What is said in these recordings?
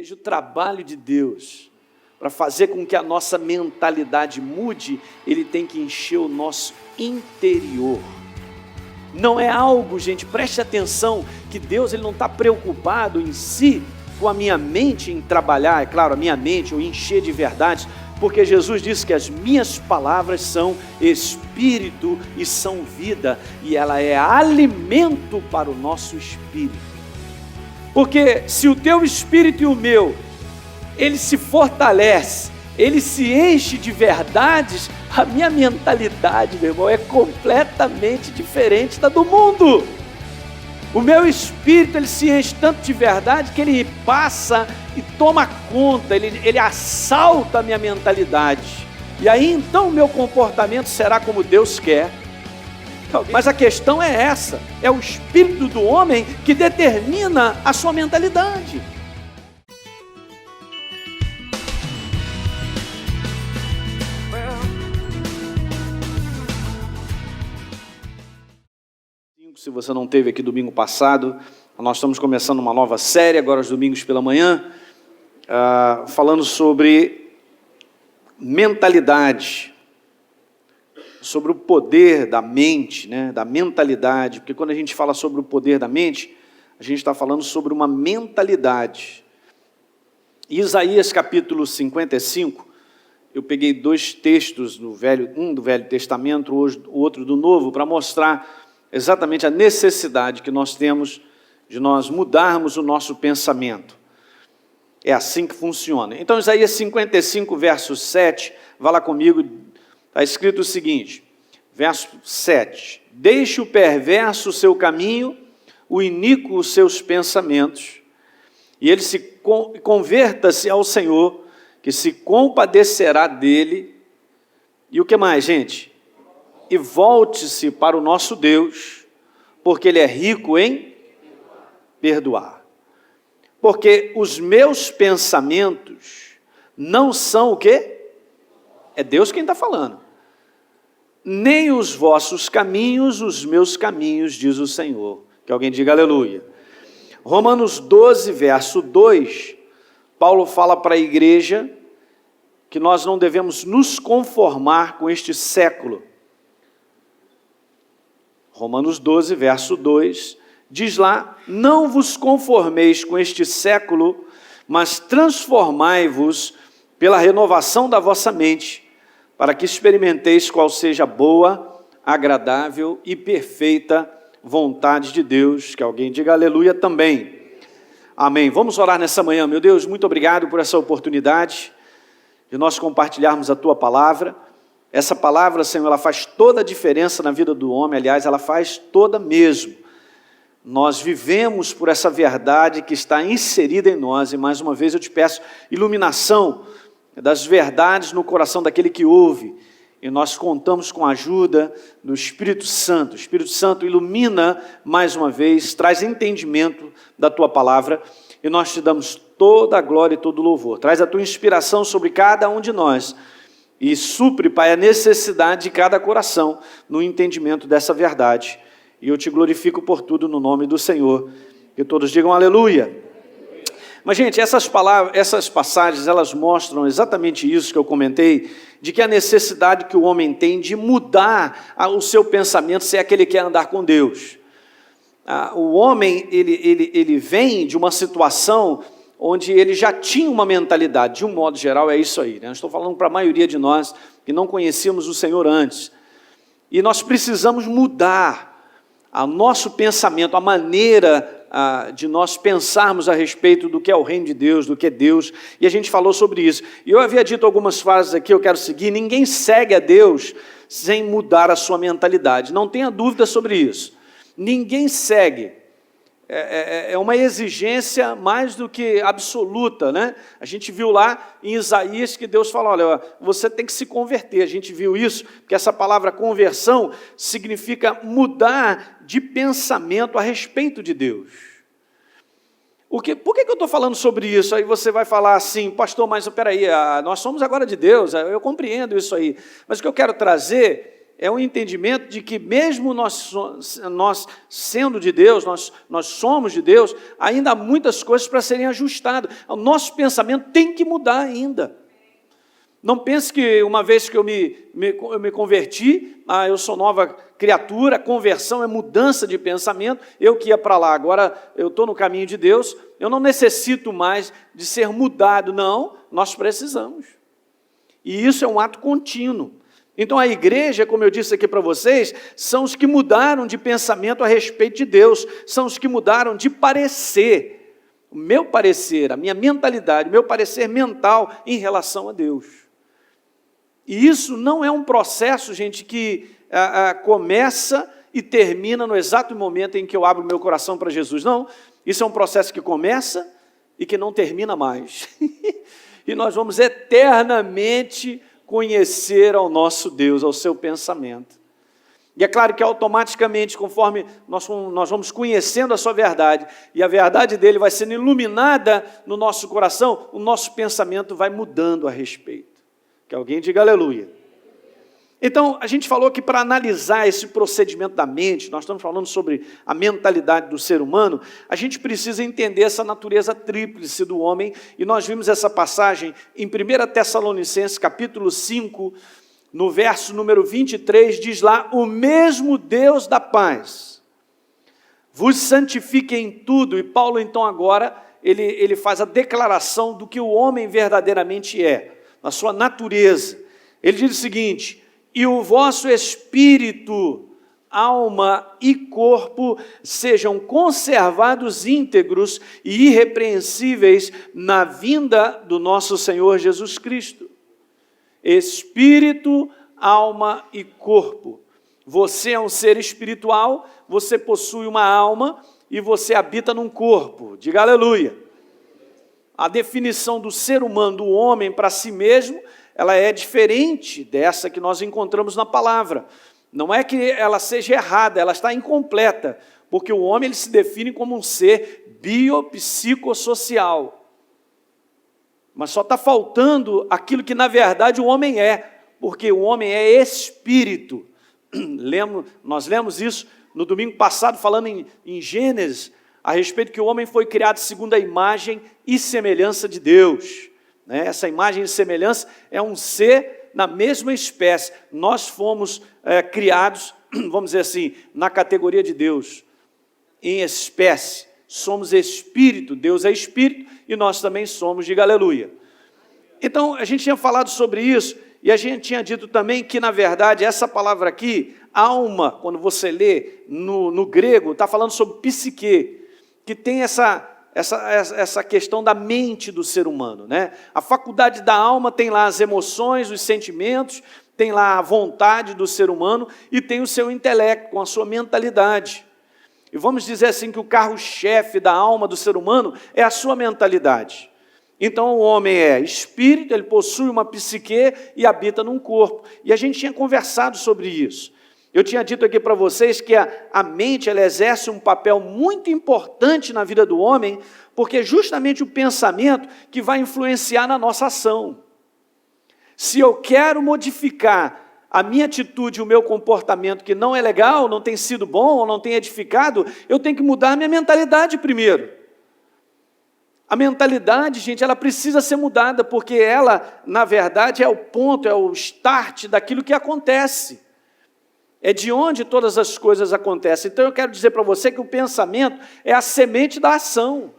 veja o trabalho de Deus para fazer com que a nossa mentalidade mude, Ele tem que encher o nosso interior. Não é algo, gente, preste atenção, que Deus ele não está preocupado em si com a minha mente em trabalhar, é claro, a minha mente, ou encher de verdades, porque Jesus disse que as minhas palavras são espírito e são vida, e ela é alimento para o nosso espírito. Porque se o teu espírito e o meu, ele se fortalece, ele se enche de verdades, a minha mentalidade, meu irmão, é completamente diferente da do mundo. O meu espírito, ele se enche tanto de verdade que ele passa e toma conta, ele assalta a minha mentalidade. E aí então o meu comportamento será como Deus quer. Mas a questão é essa, é o espírito do homem que determina a sua mentalidade. Se você não teve aqui domingo passado, nós estamos começando uma nova série, agora aos domingos pela manhã, falando sobre mentalidade, sobre o poder da mente, né, da mentalidade, porque quando a gente fala sobre o poder da mente, a gente está falando sobre uma mentalidade. Isaías capítulo 55, eu peguei dois textos, um do Velho Testamento, o outro do Novo, para mostrar exatamente a necessidade que nós temos de nós mudarmos o nosso pensamento. É assim que funciona. Então, Isaías 55, verso 7, vá lá comigo, está escrito o seguinte, verso 7, deixe o perverso o seu caminho, o iníquo os seus pensamentos, e ele converta-se ao Senhor, que se compadecerá dele, e o que mais, gente? E volte-se para o nosso Deus, porque Ele é rico em perdoar. Porque os meus pensamentos não são o quê? É Deus quem está falando. Nem os vossos caminhos, os meus caminhos, diz o Senhor. Que alguém diga aleluia. Romanos 12, verso 2, Paulo fala para a igreja que nós não devemos nos conformar com este século. Romanos 12, verso 2, diz lá, não vos conformeis com este século, mas transformai-vos pela renovação da vossa mente, para que experimenteis qual seja a boa, agradável e perfeita vontade de Deus. Que alguém diga aleluia também. Amém. Vamos orar nessa manhã. Meu Deus, muito obrigado por essa oportunidade de nós compartilharmos a Tua palavra. Essa palavra, Senhor, ela faz toda a diferença na vida do homem, aliás, ela faz toda mesmo. Nós vivemos por essa verdade que está inserida em nós, e mais uma vez eu te peço iluminação das verdades no coração daquele que ouve, e nós contamos com a ajuda do Espírito Santo. O Espírito Santo ilumina mais uma vez, traz entendimento da Tua palavra, e nós te damos toda a glória e todo o louvor. Traz a Tua inspiração sobre cada um de nós, e supre, Pai, a necessidade de cada coração no entendimento dessa verdade. E eu te glorifico por tudo no nome do Senhor. Que todos digam aleluia. Mas, gente, essas passagens, elas mostram exatamente isso que eu comentei, de que a necessidade que o homem tem de mudar o seu pensamento se é que ele quer andar com Deus. O homem, ele vem de uma situação onde ele já tinha uma mentalidade, de um modo geral é isso aí, né? Eu estou falando para a maioria de nós que não conhecíamos o Senhor antes, e nós precisamos mudar o nosso pensamento, a maneira de nós pensarmos a respeito do que é o reino de Deus, do que é Deus, e a gente falou sobre isso, e eu havia dito algumas frases aqui, eu quero seguir, ninguém segue a Deus sem mudar a sua mentalidade, não tenha dúvida sobre isso, ninguém segue. É uma exigência mais do que absoluta, né? A gente viu lá em Isaías que Deus fala, olha, você tem que se converter. A gente viu isso, porque essa palavra conversão significa mudar de pensamento a respeito de Deus. Por que eu estou falando sobre isso? Aí você vai falar assim, pastor, mas peraí, nós somos agora de Deus, eu compreendo isso aí. Mas o que eu quero trazer é o entendimento de que mesmo nós sendo de Deus, nós somos de Deus, ainda há muitas coisas para serem ajustadas. O nosso pensamento tem que mudar ainda. Não pense que uma vez que eu me converti, eu sou nova criatura, conversão é mudança de pensamento, eu que ia para lá, agora eu estou no caminho de Deus, eu não necessito mais de ser mudado, não, nós precisamos. E isso é um ato contínuo. Então a igreja, como eu disse aqui para vocês, são os que mudaram de pensamento a respeito de Deus, são os que mudaram de parecer, o meu parecer, a minha mentalidade, o meu parecer mental em relação a Deus. E isso não é um processo, gente, que começa e termina no exato momento em que eu abro meu coração para Jesus. Não, isso é um processo que começa e que não termina mais. E nós vamos eternamente conhecer ao nosso Deus, ao seu pensamento. E é claro que automaticamente, conforme nós vamos conhecendo a sua verdade, e a verdade dele vai sendo iluminada no nosso coração, o nosso pensamento vai mudando a respeito. Que alguém diga aleluia. Então, a gente falou que para analisar esse procedimento da mente, nós estamos falando sobre a mentalidade do ser humano, a gente precisa entender essa natureza tríplice do homem, e nós vimos essa passagem em 1 Tessalonicenses, capítulo 5, no verso número 23, diz lá, o mesmo Deus da paz vos santifique em tudo, e Paulo então agora, ele faz a declaração do que o homem verdadeiramente é, na sua natureza. Ele diz o seguinte, e o vosso espírito, alma e corpo sejam conservados íntegros e irrepreensíveis na vinda do nosso Senhor Jesus Cristo. Espírito, alma e corpo. Você é um ser espiritual, você possui uma alma e você habita num corpo. Diga aleluia. A definição do ser humano, do homem para si mesmo, ela é diferente dessa que nós encontramos na palavra. Não é que ela seja errada, ela está incompleta, porque o homem ele se define como um ser biopsicossocial. Mas só está faltando aquilo que na verdade o homem é, porque o homem é espírito. Nós lemos isso no domingo passado, falando em Gênesis, a respeito que o homem foi criado segundo a imagem e semelhança de Deus. Essa imagem e semelhança é um ser na mesma espécie. Nós fomos criados, vamos dizer assim, na categoria de Deus, em espécie. Somos espírito, Deus é espírito e nós também somos, diga aleluia. Então, a gente tinha falado sobre isso e a gente tinha dito também que, na verdade, essa palavra aqui, alma, quando você lê no grego, está falando sobre psique, que tem essa questão da mente do ser humano, né? A faculdade da alma tem lá as emoções, os sentimentos, tem lá a vontade do ser humano e tem o seu intelecto, com a sua mentalidade. E vamos dizer assim que o carro-chefe da alma do ser humano é a sua mentalidade. Então o homem é espírito, ele possui uma psique e habita num corpo. E a gente tinha conversado sobre isso. Eu tinha dito aqui para vocês que a mente ela exerce um papel muito importante na vida do homem, porque é justamente o pensamento que vai influenciar na nossa ação. Se eu quero modificar a minha atitude, o meu comportamento que não é legal, não tem sido bom, ou não tem edificado, eu tenho que mudar a minha mentalidade primeiro. A mentalidade, gente, ela precisa ser mudada, porque ela, na verdade, é o ponto, é o start daquilo que acontece. É de onde todas as coisas acontecem. Então eu quero dizer para você que o pensamento é a semente da ação.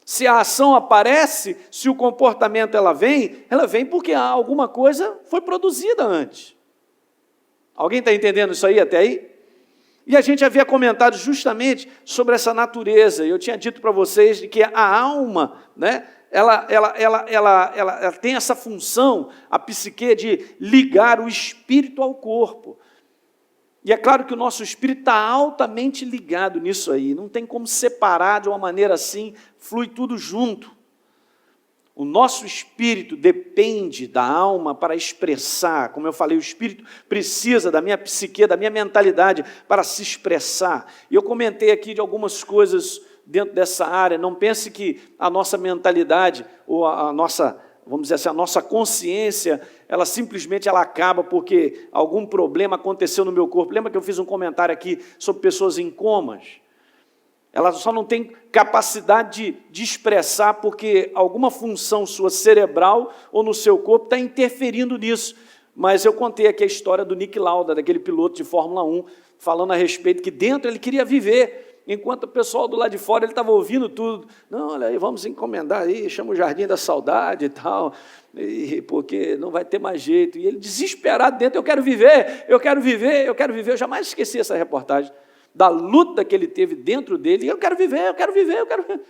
Se a ação aparece, se o comportamento ela vem porque alguma coisa foi produzida antes. Alguém está entendendo isso aí até aí? E a gente havia comentado justamente sobre essa natureza. Eu tinha dito para vocês que a alma, né, ela tem essa função, a psique, de ligar o espírito ao corpo. E é claro que o nosso espírito está altamente ligado nisso aí, não tem como separar de uma maneira assim, flui tudo junto. O nosso espírito depende da alma para expressar, como eu falei, o espírito precisa da minha psique, da minha mentalidade para se expressar. E eu comentei aqui de algumas coisas dentro dessa área, não pense que a nossa mentalidade ou a nossa vamos dizer assim, a nossa consciência, ela simplesmente acaba porque algum problema aconteceu no meu corpo. Lembra que eu fiz um comentário aqui sobre pessoas em comas? Ela só não tem capacidade de expressar porque alguma função sua cerebral ou no seu corpo está interferindo nisso. Mas eu contei aqui a história do Nick Lauda, daquele piloto de Fórmula 1, falando a respeito que dentro ele queria viver, enquanto o pessoal do lado de fora ele estava ouvindo tudo. Não, olha aí, vamos encomendar aí, chama o Jardim da Saudade e tal, porque não vai ter mais jeito. E ele desesperado dentro, eu quero viver, eu quero viver, eu quero viver. Eu jamais esqueci essa reportagem, da luta que ele teve dentro dele, eu quero viver, eu quero viver, eu quero viver.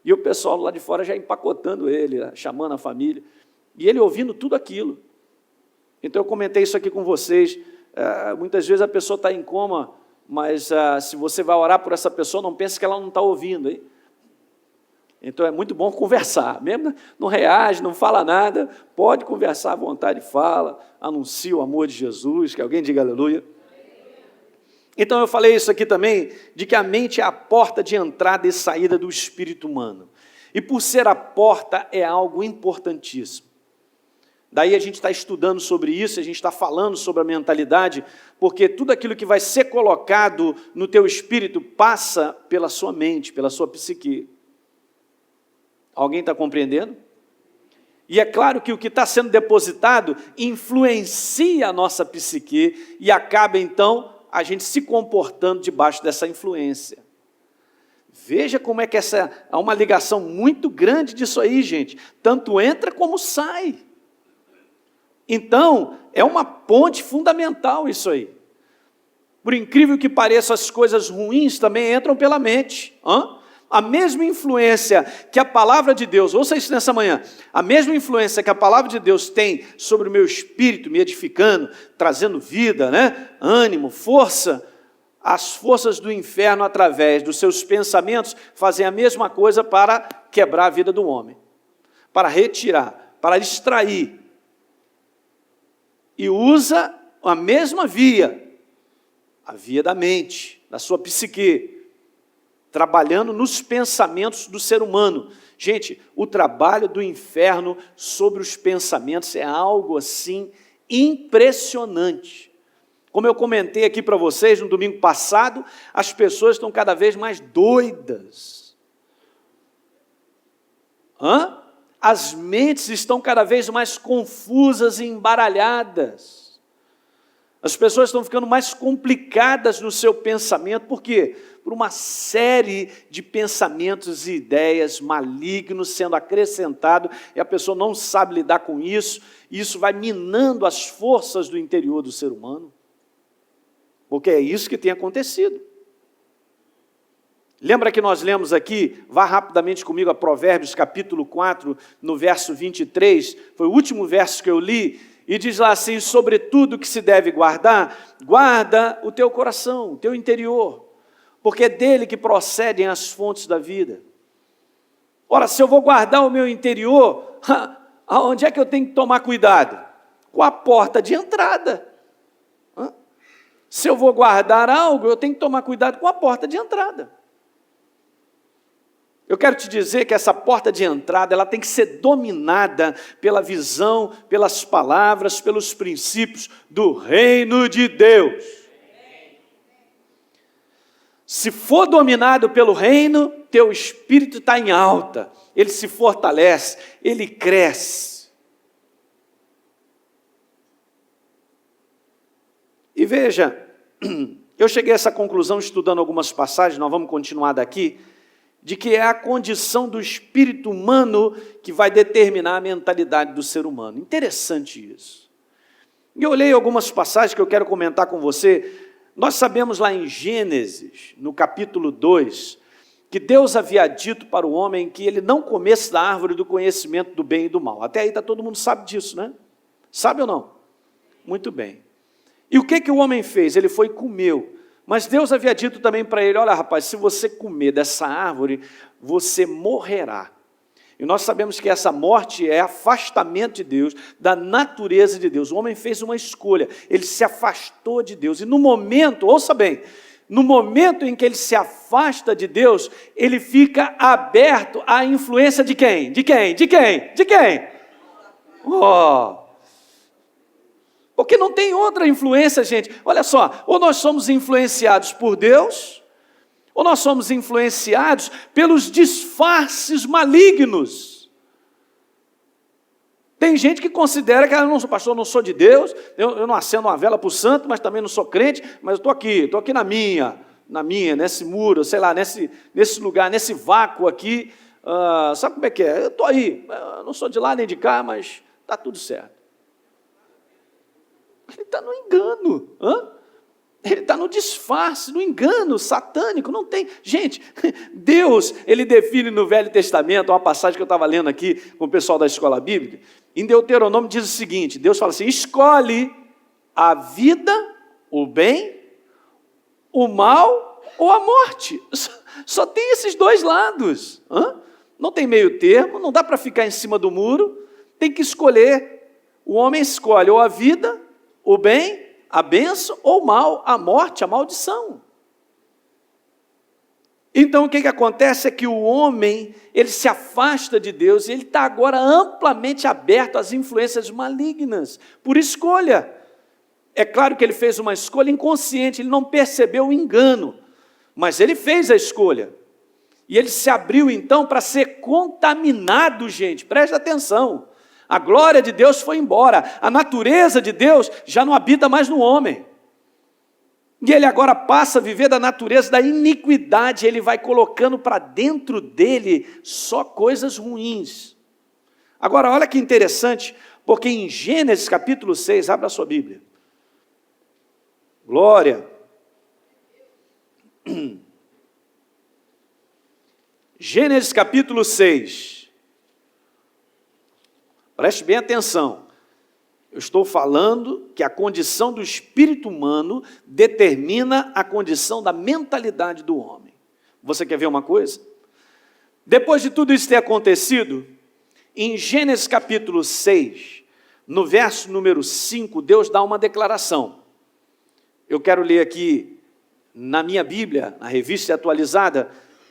E o pessoal lá de fora já empacotando ele, chamando a família, e ele ouvindo tudo aquilo. Então eu comentei isso aqui com vocês, muitas vezes a pessoa está em coma, mas se você vai orar por essa pessoa, não pense que ela não está ouvindo, hein? Então é muito bom conversar, mesmo não reage, não fala nada, pode conversar à vontade, fala, anuncia o amor de Jesus, que alguém diga aleluia. Então eu falei isso aqui também, de que a mente é a porta de entrada e saída do espírito humano. E por ser a porta é algo importantíssimo. Daí a gente está estudando sobre isso, a gente está falando sobre a mentalidade, porque tudo aquilo que vai ser colocado no teu espírito passa pela sua mente, pela sua psique. Alguém está compreendendo? E é claro que o que está sendo depositado influencia a nossa psique e acaba então a gente se comportando debaixo dessa influência. Veja como é que há uma ligação muito grande disso aí, gente. Tanto entra como sai. Então, é uma ponte fundamental isso aí. Por incrível que pareça, as coisas ruins também entram pela mente. A mesma influência que a palavra de Deus, ouça isso nessa manhã, a mesma influência que a palavra de Deus tem sobre o meu espírito, me edificando, trazendo vida, ânimo, força, as forças do inferno, através dos seus pensamentos, fazem a mesma coisa para quebrar a vida do homem, para retirar, para extrair. E usa a mesma via, a via da mente, da sua psique, trabalhando nos pensamentos do ser humano. Gente, o trabalho do inferno sobre os pensamentos é algo assim impressionante. Como eu comentei aqui para vocês no domingo passado, as pessoas estão cada vez mais doidas. As mentes estão cada vez mais confusas e embaralhadas. As pessoas estão ficando mais complicadas no seu pensamento. Por quê? Por uma série de pensamentos e ideias malignos sendo acrescentado, e a pessoa não sabe lidar com isso, e isso vai minando as forças do interior do ser humano. Porque é isso que tem acontecido. Lembra que nós lemos aqui, vá rapidamente comigo a Provérbios capítulo 4, no verso 23, foi o último verso que eu li, e diz lá assim: sobre tudo que se deve guardar, guarda o teu coração, o teu interior, porque é dele que procedem as fontes da vida. Ora, se eu vou guardar o meu interior, aonde é que eu tenho que tomar cuidado? Com a porta de entrada. Se eu vou guardar algo, eu tenho que tomar cuidado com a porta de entrada. Eu quero te dizer que essa porta de entrada, ela tem que ser dominada pela visão, pelas palavras, pelos princípios do reino de Deus. Se for dominado pelo reino, teu espírito está em alta, ele se fortalece, ele cresce. E veja, eu cheguei a essa conclusão estudando algumas passagens, nós vamos continuar daqui, de que é a condição do espírito humano que vai determinar a mentalidade do ser humano. Interessante isso. E eu olhei algumas passagens que eu quero comentar com você. Nós sabemos lá em Gênesis, no capítulo 2, que Deus havia dito para o homem que ele não comesse da árvore do conhecimento do bem e do mal. Até aí todo mundo sabe disso, né? Sabe ou não? Muito bem. E o que o homem fez? Ele foi e comeu. Mas Deus havia dito também para ele: olha rapaz, se você comer dessa árvore, você morrerá. E nós sabemos que essa morte é afastamento de Deus, da natureza de Deus. O homem fez uma escolha, ele se afastou de Deus. E no momento, ouça bem, no momento em que ele se afasta de Deus, ele fica aberto à influência de quem? De quem? De quem? De quem? Oh! Porque não tem outra influência, gente. Olha só, ou nós somos influenciados por Deus, ou nós somos influenciados pelos disfarces malignos. Tem gente que considera que eu não sou pastor, não sou de Deus, eu não acendo uma vela para o santo, mas também não sou crente, mas eu estou aqui na minha, nesse muro, sei lá, nesse lugar, nesse vácuo aqui. Sabe como é que é? Eu estou aí, eu não sou de lá nem de cá, mas está tudo certo. Ele está no engano, ele está no disfarce, no engano satânico, não tem. Gente, Deus, ele define no Velho Testamento, uma passagem que eu estava lendo aqui com o pessoal da escola bíblica, em Deuteronômio diz o seguinte, Deus fala assim, escolhe a vida, o bem, o mal ou a morte. Só tem esses dois lados, não tem meio termo, não dá para ficar em cima do muro, tem que escolher. O homem escolhe ou a vida, o bem, a bênção, ou o mal, a morte, a maldição. Então o que acontece é que o homem, ele se afasta de Deus e ele está agora amplamente aberto às influências malignas, por escolha. É claro que ele fez uma escolha inconsciente, ele não percebeu o engano, mas ele fez a escolha. E ele se abriu então para ser contaminado, gente, preste atenção. A glória de Deus foi embora, a natureza de Deus já não habita mais no homem. E ele agora passa a viver da natureza da iniquidade, ele vai colocando para dentro dele só coisas ruins. Agora, olha que interessante, porque em Gênesis capítulo 6, abra a sua Bíblia. Glória. Gênesis capítulo 6. Preste bem atenção, eu estou falando que a condição do espírito humano determina a condição da mentalidade do homem. Você quer ver uma coisa? Depois de tudo isso ter acontecido, em Gênesis capítulo 6, no verso número 5, Deus dá uma declaração. Eu quero ler aqui na minha Bíblia, na revista atualizada,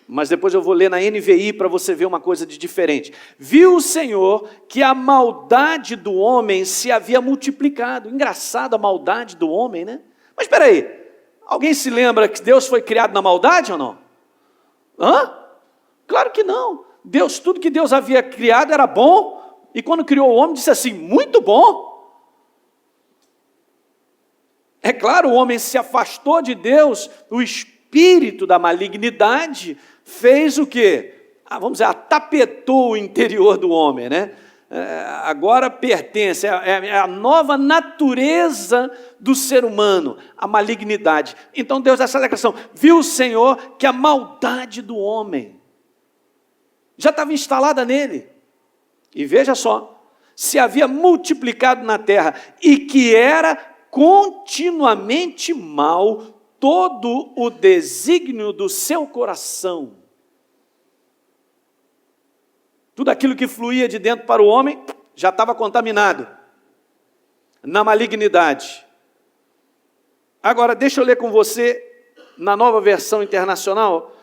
mas depois eu vou ler na NVI para você ver uma coisa de diferente. Viu o Senhor que a maldade do homem se havia multiplicado. Engraçado a maldade do homem, né? Mas espera aí, alguém se lembra que Deus foi criado na maldade ou não? Claro que não. Deus, tudo que Deus havia criado era bom, e quando criou o homem disse assim, muito bom. É claro, o homem se afastou de Deus, o espírito da malignidade fez o quê? Vamos dizer, atapetou o interior do homem, né? Agora pertence, é a nova natureza do ser humano, a malignidade. Então Deus dá essa declaração, viu o Senhor que a maldade do homem já estava instalada nele, e veja só, se havia multiplicado na terra, e que era continuamente mal todo o desígnio do seu coração. Tudo aquilo que fluía de dentro para o homem já estava contaminado na malignidade. Agora, deixa eu ler com você na Nova Versão Internacional,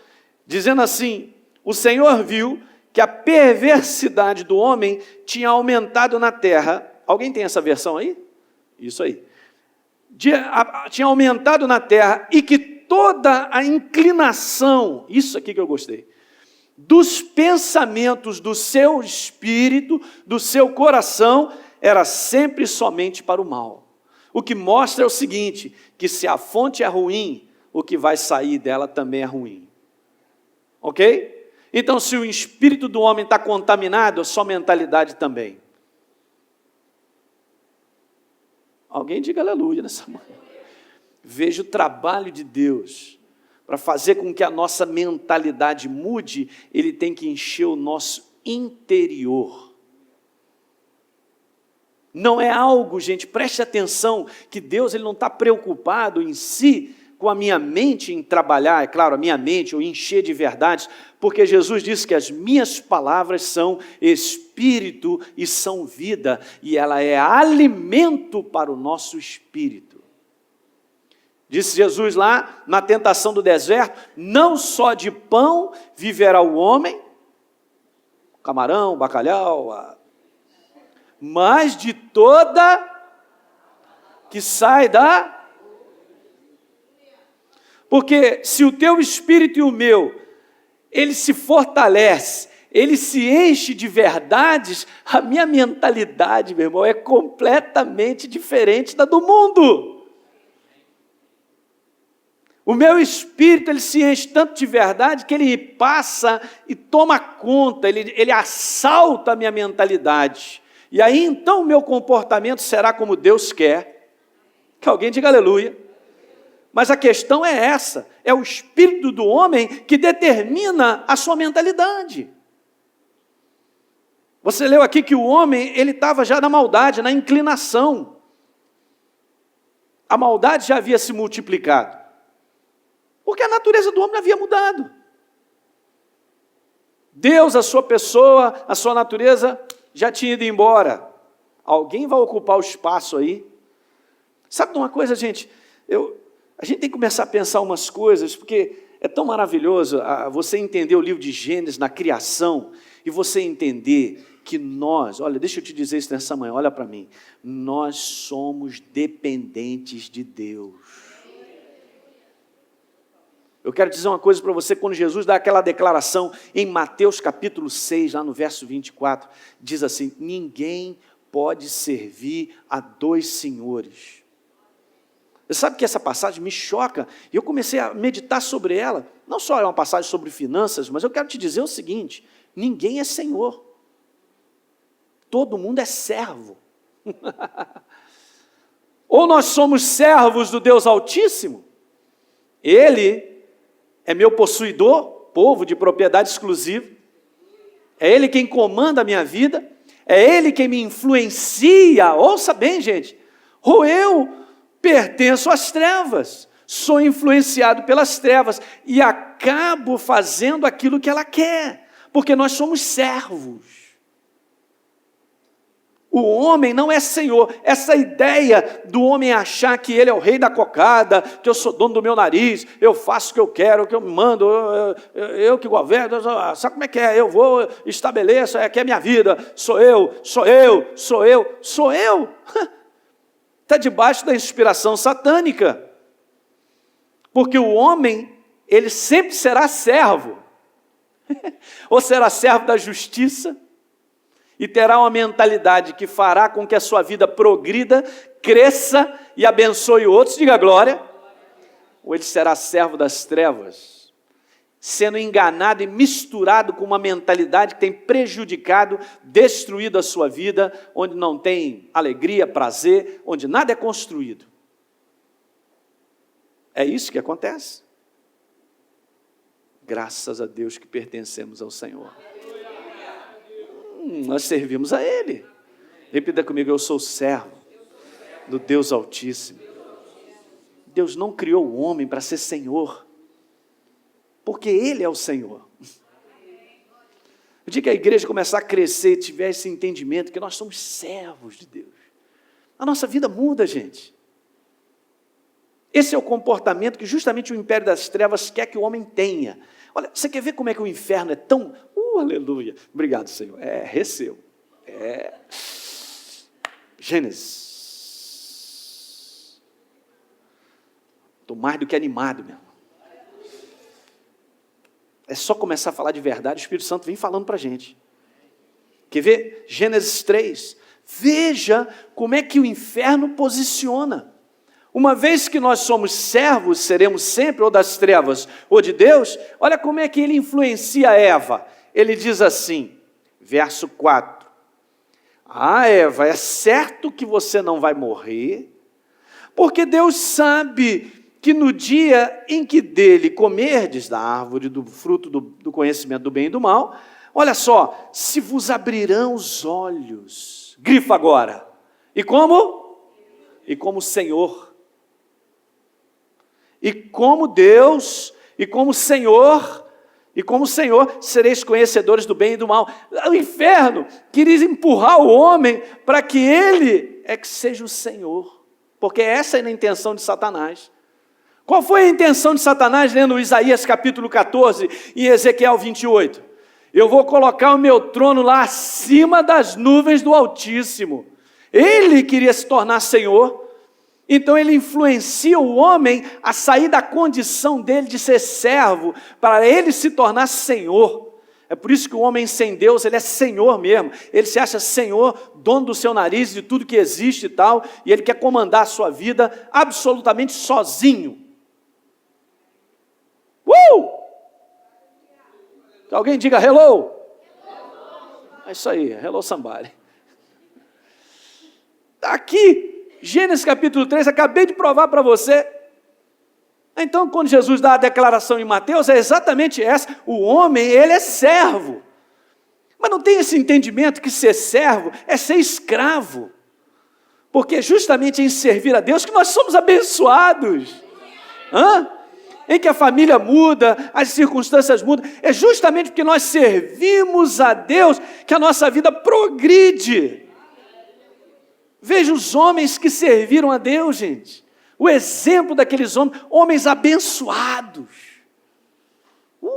dizendo assim, o Senhor viu que a perversidade do homem tinha aumentado na terra. Alguém tem essa versão aí? Isso aí. Tinha aumentado na terra e que toda a inclinação, isso aqui que eu gostei, dos pensamentos do seu espírito, do seu coração, era sempre somente para o mal. O que mostra é o seguinte, que se a fonte é ruim, o que vai sair dela também é ruim. Ok? Então, se o espírito do homem está contaminado, a sua mentalidade também. Alguém diga aleluia nessa manhã. Veja o trabalho de Deus. Para fazer com que a nossa mentalidade mude, Ele tem que encher o nosso interior. Não é algo, gente, preste atenção, que Deus ele não está preocupado em si, com a minha mente em trabalhar, é claro, a minha mente, ou encher de verdades, porque Jesus disse que as minhas palavras são espírito e são vida, e ela é alimento para o nosso espírito. Disse Jesus lá, na tentação do deserto, não só de pão viverá o homem, camarão, bacalhau, mas de toda que sai da... Porque se o teu espírito e o meu, ele se fortalece, ele se enche de verdades, a minha mentalidade, meu irmão, é completamente diferente da do mundo. O meu espírito, ele se enche tanto de verdade que ele passa e toma conta, ele assalta a minha mentalidade. E aí então o meu comportamento será como Deus quer. Que alguém diga aleluia. Mas a questão é essa, é o espírito do homem que determina a sua mentalidade. Você leu aqui que o homem, ele estava já na maldade, na inclinação. A maldade já havia se multiplicado. Porque a natureza do homem havia mudado. Deus, a sua pessoa, a sua natureza já tinha ido embora. Alguém vai ocupar o espaço aí. Sabe de uma coisa, gente? A gente tem que começar a pensar umas coisas, porque é tão maravilhoso você entender o livro de Gênesis na criação, e você entender que nós, olha, deixa eu te dizer isso nessa manhã, olha para mim, nós somos dependentes de Deus. Eu quero dizer uma coisa para você, quando Jesus dá aquela declaração em Mateus capítulo 6, lá no verso 24, diz assim, ninguém pode servir a dois senhores. Você sabe que essa passagem me choca, e eu comecei a meditar sobre ela, não só é uma passagem sobre finanças, mas eu quero te dizer o seguinte, ninguém é senhor, todo mundo é servo. Ou nós somos servos do Deus Altíssimo, Ele é meu possuidor, povo de propriedade exclusiva, é Ele quem comanda a minha vida, é Ele quem me influencia, ouça bem, gente, ou eu pertenço às trevas, sou influenciado pelas trevas e acabo fazendo aquilo que ela quer, porque nós somos servos. O homem não é senhor. Essa ideia do homem achar que ele é o rei da cocada, que eu sou dono do meu nariz, eu faço o que eu quero, o que eu mando, eu que governo, sabe como é que é? Eu vou, estabeleço, aqui é minha vida, sou eu. Está debaixo da inspiração satânica. Porque o homem, ele sempre será servo. Ou será servo da justiça, e terá uma mentalidade que fará com que a sua vida progrida, cresça e abençoe outros, diga glória. Ou ele será servo das trevas, sendo enganado e misturado com uma mentalidade que tem prejudicado, destruído a sua vida, onde não tem alegria, prazer, onde nada é construído. É isso que acontece. Graças a Deus que pertencemos ao Senhor. Nós servimos a Ele. Repita comigo, eu sou servo do Deus Altíssimo. Deus não criou o homem para ser Senhor, porque Ele é o Senhor. O dia que a igreja começar a crescer e tiver esse entendimento que nós somos servos de Deus, a nossa vida muda, gente. Esse é o comportamento que justamente o império das trevas quer que o homem tenha. Olha, você quer ver como é que o inferno é tão... aleluia. Obrigado, Senhor. Recebo. Gênesis. Estou mais do que animado, meu. É só começar a falar de verdade, o Espírito Santo vem falando para a gente. Quer ver? Gênesis 3. Veja como é que o inferno posiciona. Uma vez que nós somos servos, seremos sempre ou das trevas ou de Deus, olha como é que ele influencia Eva. Ele diz assim, verso 4, Eva, é certo que você não vai morrer, porque Deus sabe que no dia em que dele comerdes da árvore do fruto do conhecimento do bem e do mal, olha só, se vos abrirão os olhos, grifa agora, e como? E como Senhor, e como Deus, e como Senhor, sereis conhecedores do bem e do mal. O inferno queria empurrar o homem para que ele é que seja o Senhor, porque essa é a intenção de Satanás. Qual foi a intenção de Satanás lendo Isaías capítulo 14 e Ezequiel 28? Eu vou colocar o meu trono lá acima das nuvens do Altíssimo. Ele queria se tornar Senhor. Então ele influencia o homem a sair da condição dele de ser servo, para ele se tornar Senhor. É por isso que o homem sem Deus, ele é Senhor mesmo. Ele se acha Senhor, dono do seu nariz, de tudo que existe e tal, e ele quer comandar a sua vida absolutamente sozinho. Alguém diga hello. É isso aí, hello somebody. Aqui, Gênesis capítulo 3, acabei de provar para você. Então, quando Jesus dá a declaração em Mateus, é exatamente essa. O homem, ele é servo. Mas não tem esse entendimento que ser servo é ser escravo. Porque justamente em servir a Deus que nós somos abençoados. Em que a família muda, as circunstâncias mudam. É justamente porque nós servimos a Deus que a nossa vida progride. Veja os homens que serviram a Deus, gente. O exemplo daqueles homens abençoados.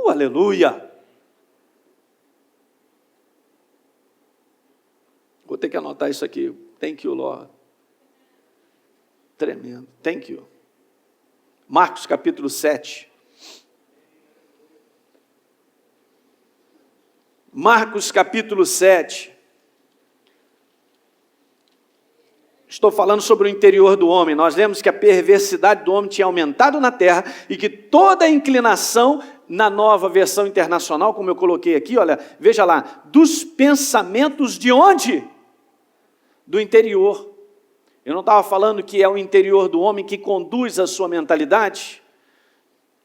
Aleluia. Vou ter que anotar isso aqui. Thank you, Lord. Tremendo. Thank you. Marcos capítulo 7. Marcos capítulo 7. Estou falando sobre o interior do homem. Nós lemos que a perversidade do homem tinha aumentado na terra e que toda a inclinação, na nova versão internacional, como eu coloquei aqui, olha, veja lá, dos pensamentos de onde? Do interior. Eu não estava falando que é o interior do homem que conduz a sua mentalidade?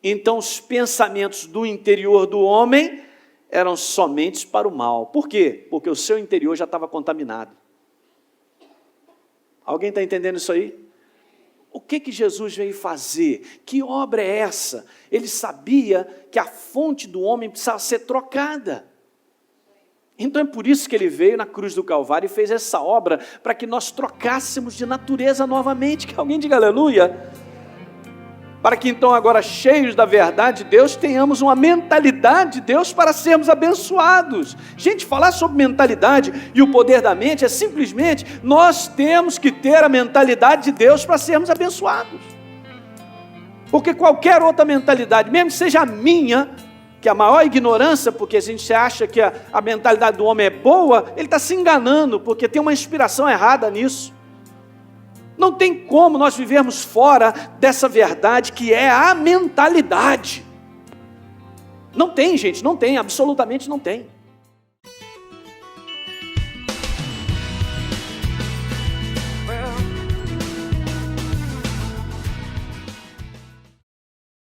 Então os pensamentos do interior do homem eram somente para o mal. Por quê? Porque o seu interior já estava contaminado. Alguém está entendendo isso aí? O que Jesus veio fazer? Que obra é essa? Ele sabia que a fonte do homem precisava ser trocada. Então é por isso que ele veio na cruz do Calvário e fez essa obra, para que nós trocássemos de natureza novamente. Que alguém diga aleluia. Para que então agora, cheios da verdade de Deus, tenhamos uma mentalidade de Deus para sermos abençoados. Gente, falar sobre mentalidade e o poder da mente é simplesmente, nós temos que ter a mentalidade de Deus para sermos abençoados. Porque qualquer outra mentalidade, mesmo que seja a minha, que é a maior ignorância, porque a gente acha que a mentalidade do homem é boa, ele está se enganando, porque tem uma inspiração errada nisso. Não tem como nós vivermos fora dessa verdade que é a mentalidade. Não tem, gente, não tem, absolutamente não tem.